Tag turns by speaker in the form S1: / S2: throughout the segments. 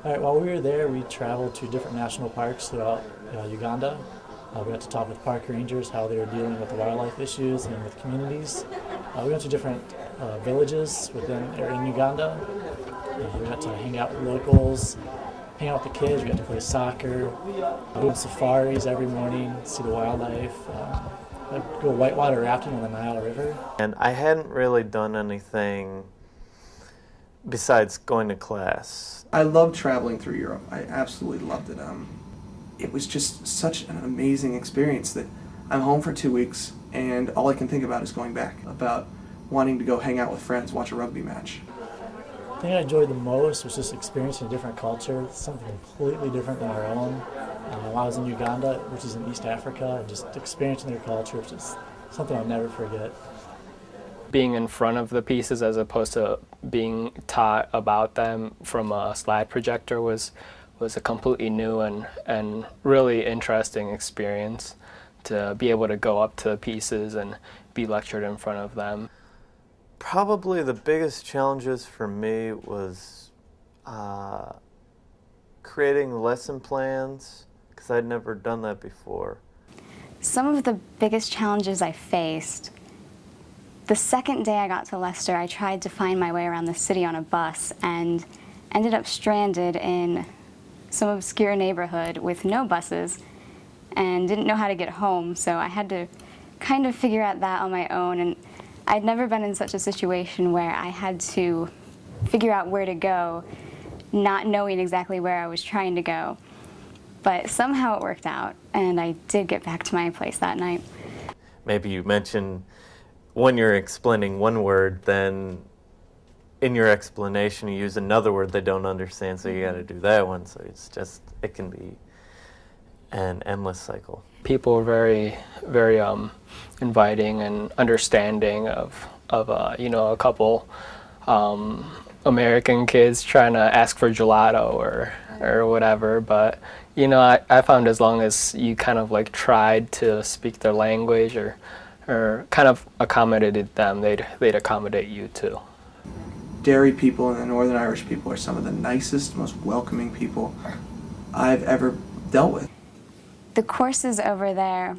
S1: All right, while we were there, we traveled to different national parks throughout Uganda. We got to talk with park rangers how they were dealing with the wildlife issues and with communities. We went to different villages in Uganda. We got to hang out with locals, hang out with the kids. We got to play soccer, go on safaris every morning, see the wildlife, go whitewater rafting on the Nile River.
S2: And I hadn't really done anything besides going to class.
S3: I loved traveling through Europe. I absolutely loved it. It was just such an amazing experience that I'm home for 2 weeks and all I can think about is going back, about wanting to go hang out with friends, watch a rugby match.
S1: The thing I enjoyed the most was just experiencing a different culture, something completely different than our own. While I was in Uganda, which is in East Africa, and just experiencing their culture, which is something I'll never forget.
S4: Being in front of the pieces as opposed to being taught about them from a slide projector was a completely new and really interesting experience to be able to go up to the pieces and be lectured in front of them.
S2: Probably the biggest challenges for me was creating lesson plans, because I'd never done that before.
S5: Some of the biggest challenges I faced: the second day I got to Leicester, I tried to find my way around the city on a bus and ended up stranded in some obscure neighborhood with no buses and didn't know how to get home, so I had to kind of figure out that on my own. And I'd never been in such a situation where I had to figure out where to go, not knowing exactly where I was trying to go. But somehow it worked out, and I did get back to my place that night.
S2: Maybe you mentioned when you're explaining one word, then in your explanation you use another word they don't understand, so you got to do that one. So it can be an endless cycle.
S4: People were very, very inviting and understanding of a couple American kids trying to ask for gelato or whatever. But I found as long as you kind of like tried to speak their language or kind of accommodated them, they'd accommodate you too.
S3: Derry people and the Northern Irish people are some of the nicest, most welcoming people I've ever dealt with.
S5: The courses over there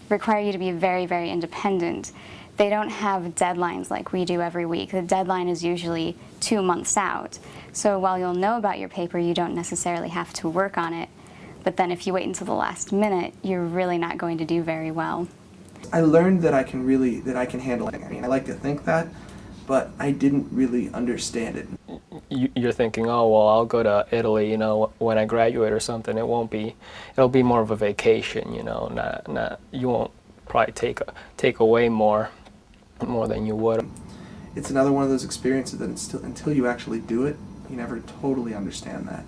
S5: require you to be very, very independent. They don't have deadlines like we do every week. The deadline is usually 2 months out. So while you'll know about your paper, you don't necessarily have to work on it. But then if you wait until the last minute, you're really not going to do very well.
S3: I learned that I can handle it. I mean, I like to think that, but I didn't really understand it.
S4: You're thinking, oh well, I'll go to Italy, when I graduate or something. It'll be more of a vacation, not you won't probably take away more than you would.
S3: It's another one of those experiences that until you actually do it, you never totally understand that.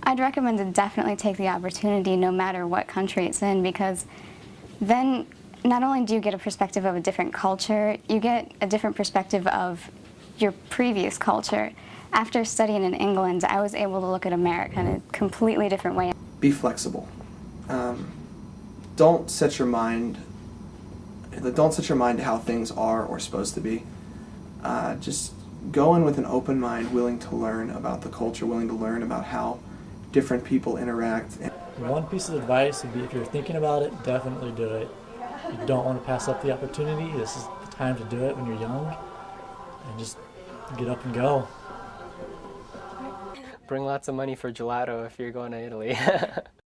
S5: I'd recommend to definitely take the opportunity no matter what country it's in, because then not only do you get a perspective of a different culture, you get a different perspective of your previous culture. After studying in England, I was able to look at America in a completely different way.
S3: Be flexible. Don't set your mind to how things are or supposed to be. Just go in with an open mind, willing to learn about the culture, willing to learn about how different people interact.
S1: One piece of advice would be, if you're thinking about it, definitely do it. You don't want to pass up the opportunity. This is the time to do it when you're young, and just get up and go.
S4: Bring lots of money for gelato if you're going to Italy.